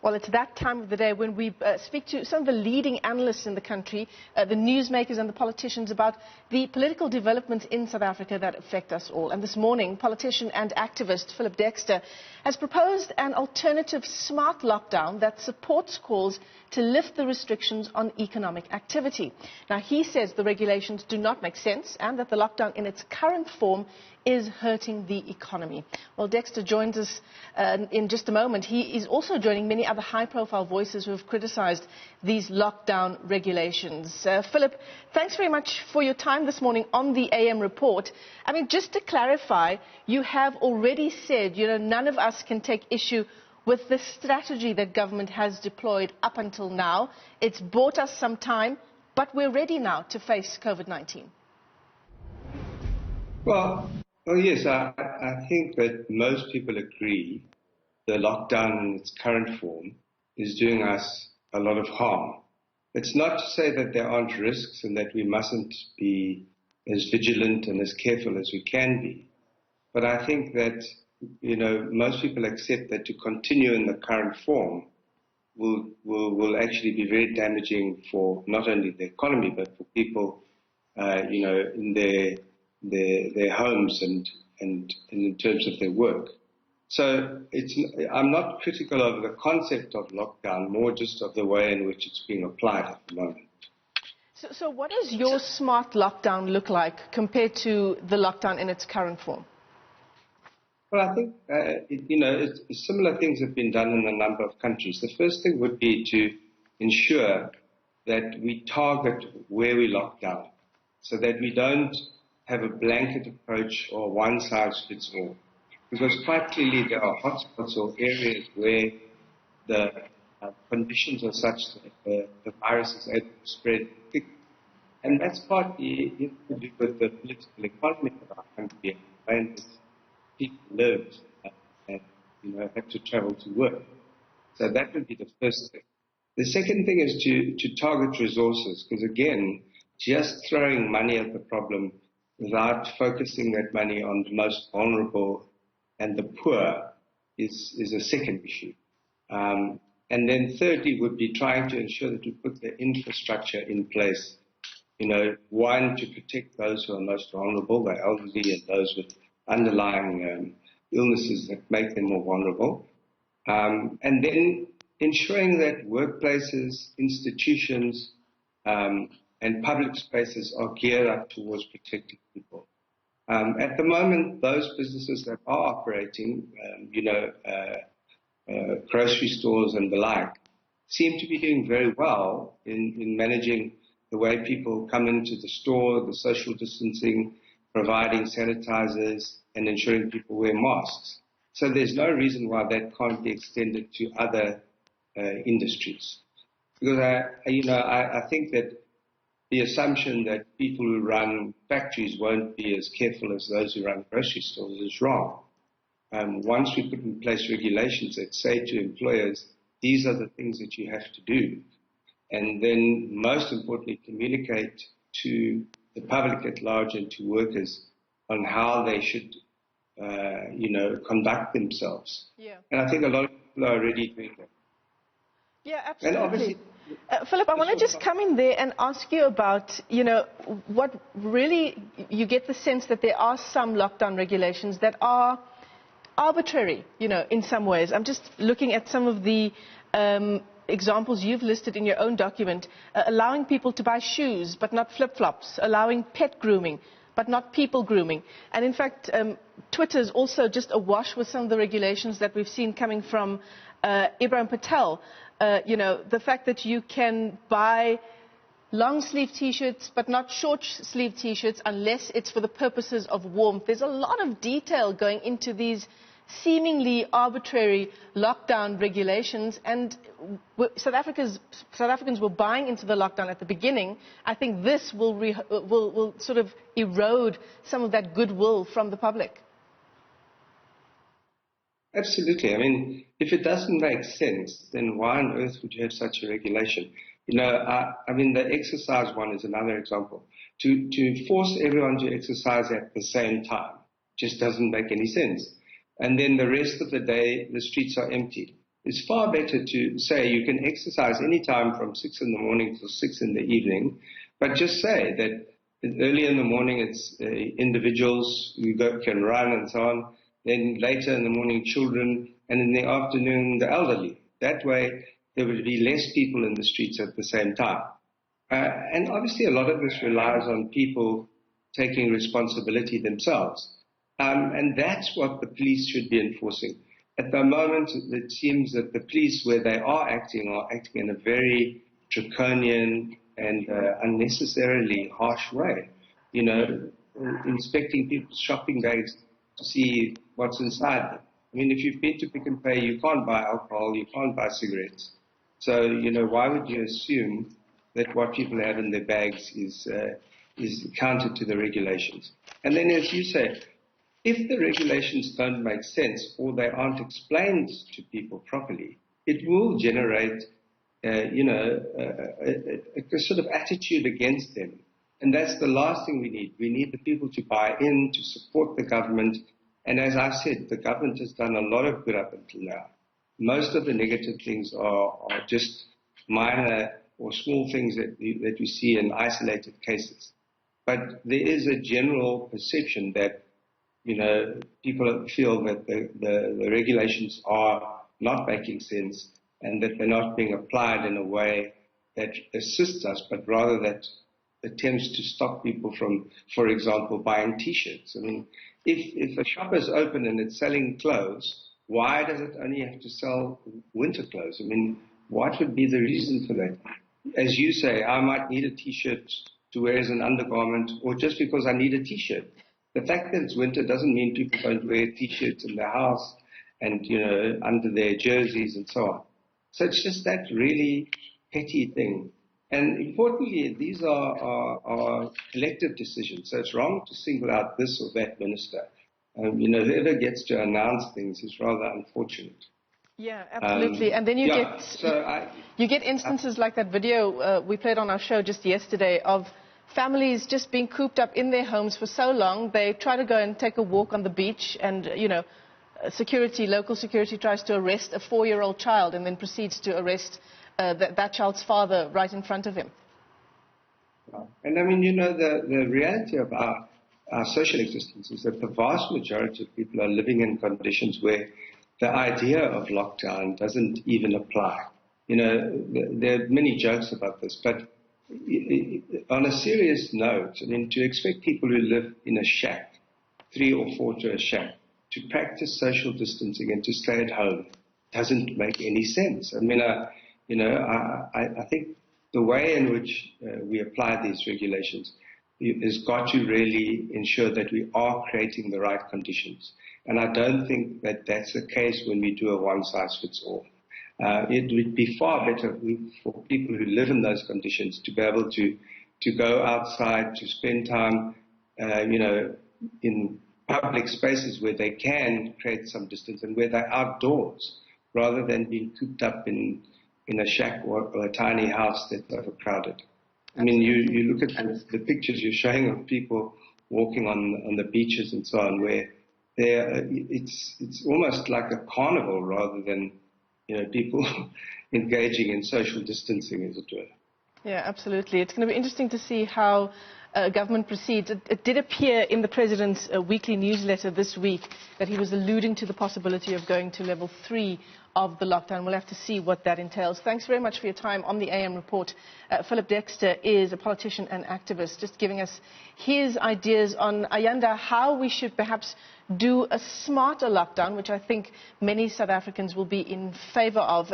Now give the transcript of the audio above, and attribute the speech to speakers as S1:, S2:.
S1: Well, it's that time of the day when we speak to some of the leading analysts in the country, the newsmakers and the politicians about the political developments in South Africa that affect us all. And this morning, politician and activist Phillip Dexter has proposed an alternative smart lockdown that supports calls to lift the restrictions on economic activity. Now, he says the regulations do not make sense and that the lockdown in its current form is hurting the economy. Well, Dexter joins us in just a moment. He is also joining many other high-profile voices who have criticized these lockdown regulations. Phillip, thanks very much for your time this morning on the AM report. I mean, just to clarify, you have already said, none of us can take issue with the strategy that government has deployed up until now. It's bought us some time, but we're ready now to face COVID-19.
S2: Well, yes, I think that most people agree the lockdown in its current form is doing us a lot of harm. It's not to say that there aren't risks and that we mustn't be as vigilant and as careful as we can be. But I think that, most people accept that to continue in the current form will actually be very damaging for not only the economy, but for people, in their homes and in terms of their work. So I'm not critical of the concept of lockdown, more just of the way in which it's being applied at the moment.
S1: So what does your smart lockdown look like compared to the lockdown in its current form?
S2: Well, I think, similar things have been done in a number of countries. The first thing would be to ensure that we target where we lock down so that we don't have a blanket approach or one size fits all. Because quite clearly there are hotspots or areas where the conditions are such that the virus is able to spread quickly. And that's partly to do with the political economy of our country and people live and have to travel to work. So that would be the first thing. The second thing is to target resources, because again, just throwing money at the problem without focusing that money on the most vulnerable and the poor is a second issue. And then thirdly would be trying to ensure that we put the infrastructure in place, one, to protect those who are most vulnerable, the elderly and those with underlying illnesses that make them more vulnerable. And then ensuring that workplaces, institutions, and public spaces are geared up towards protecting people. At the moment, those businesses that are operating, grocery stores and the like, seem to be doing very well in managing the way people come into the store, the social distancing, providing sanitizers, and ensuring people wear masks. So there's no reason why that can't be extended to other industries. Because I think that the assumption that people who run factories won't be as careful as those who run grocery stores is wrong. Once we put in place regulations that say to employers, these are the things that you have to do, and then most importantly communicate to the public at large and to workers on how they should, conduct themselves. Yeah. And I think a lot of people are already doing that.
S1: Yeah, absolutely. Phillip, I want to just come in there and ask you about, what really you get the sense that there are some lockdown regulations that are arbitrary, in some ways. I'm just looking at some of the examples you've listed in your own document, allowing people to buy shoes but not flip-flops, allowing pet grooming but not people grooming. And in fact, Twitter's also just awash with some of the regulations that we've seen coming from Ibrahim Patel. The fact that you can buy long-sleeve T-shirts but not short-sleeve T-shirts unless it's for the purposes of warmth. There's a lot of detail going into these seemingly arbitrary lockdown regulations, and South Africans were buying into the lockdown at the beginning. I think this will sort of erode some of that goodwill from the public.
S2: Absolutely. I mean, if it doesn't make sense, then why on earth would you have such a regulation? The exercise one is another example. To force everyone to exercise at the same time just doesn't make any sense. And then the rest of the day, the streets are empty. It's far better to say you can exercise any time from 6 in the morning till 6 in the evening, but just say that early in the morning it's individuals who can run and so on, then later in the morning children, and in the afternoon the elderly. That way there would be less people in the streets at the same time. And obviously a lot of this relies on people taking responsibility themselves. And that's what the police should be enforcing. At the moment, it seems that the police, where they are acting in a very draconian and unnecessarily harsh way. You know, inspecting people's shopping bags to see what's inside them. I mean, if you've been to Pick n Pay, you can't buy alcohol, you can't buy cigarettes. So, you know, why would you assume that what people have in their bags is counter to the regulations? And then, as you say, if the regulations don't make sense or they aren't explained to people properly, it will generate, a sort of attitude against them. And that's the last thing we need. We need the people to buy in, to support the government. And as I said, the government has done a lot of good up until now. Most of the negative things are just minor or small things that we see in isolated cases. But there is a general perception that, you know, people feel that the regulations are not making sense and that they're not being applied in a way that assists us, but rather that attempts to stop people from, for example, buying T-shirts. I mean, if a shop is open and it's selling clothes, why does it only have to sell winter clothes? I mean, what would be the reason for that? As you say, I might need a T-shirt to wear as an undergarment, or just because I need a T-shirt. The fact that it's winter doesn't mean people don't wear T-shirts in their house and, you know, under their jerseys and so on. So it's just that really petty thing. And importantly, these are collective decisions. So it's wrong to single out this or that minister. You know, whoever gets to announce things is rather unfortunate.
S1: Yeah, absolutely. And then you get instances like that video we played on our show just yesterday of families just being cooped up in their homes for so long. They try to go and take a walk on the beach and, you know, local security tries to arrest a 4-year-old child and then proceeds to arrest that child's father right in front of him.
S2: And I mean, you know, the reality of our social existence is that the vast majority of people are living in conditions where the idea of lockdown doesn't even apply. You know, there are many jokes about this, but on a serious note, I mean, to expect people who live in a shack, 3 or 4 to a shack, to practice social distancing and to stay at home doesn't make any sense. I mean, I think the way in which we apply these regulations has got to really ensure that we are creating the right conditions. And I don't think that that's the case when we do a one-size-fits-all. It would be far better for people who live in those conditions to be able to go outside, to spend time, in public spaces where they can create some distance and where they're outdoors, rather than being cooped up in a shack or a tiny house that's overcrowded. I mean, you look at the pictures you're showing of people walking on the beaches and so on, where it's almost like a carnival rather than, you know, people engaging in social distancing, as it were.
S1: Yeah, absolutely. It's going to be interesting to see how government proceeds. It did appear in the President's weekly newsletter this week that he was alluding to the possibility of going to level 3 of the lockdown. We'll have to see what that entails. Thanks very much for your time on the AM Report. Phillip Dexter is a politician and activist, just giving us his ideas on, Ayanda, how we should perhaps do a smarter lockdown, which I think many South Africans will be in favor of.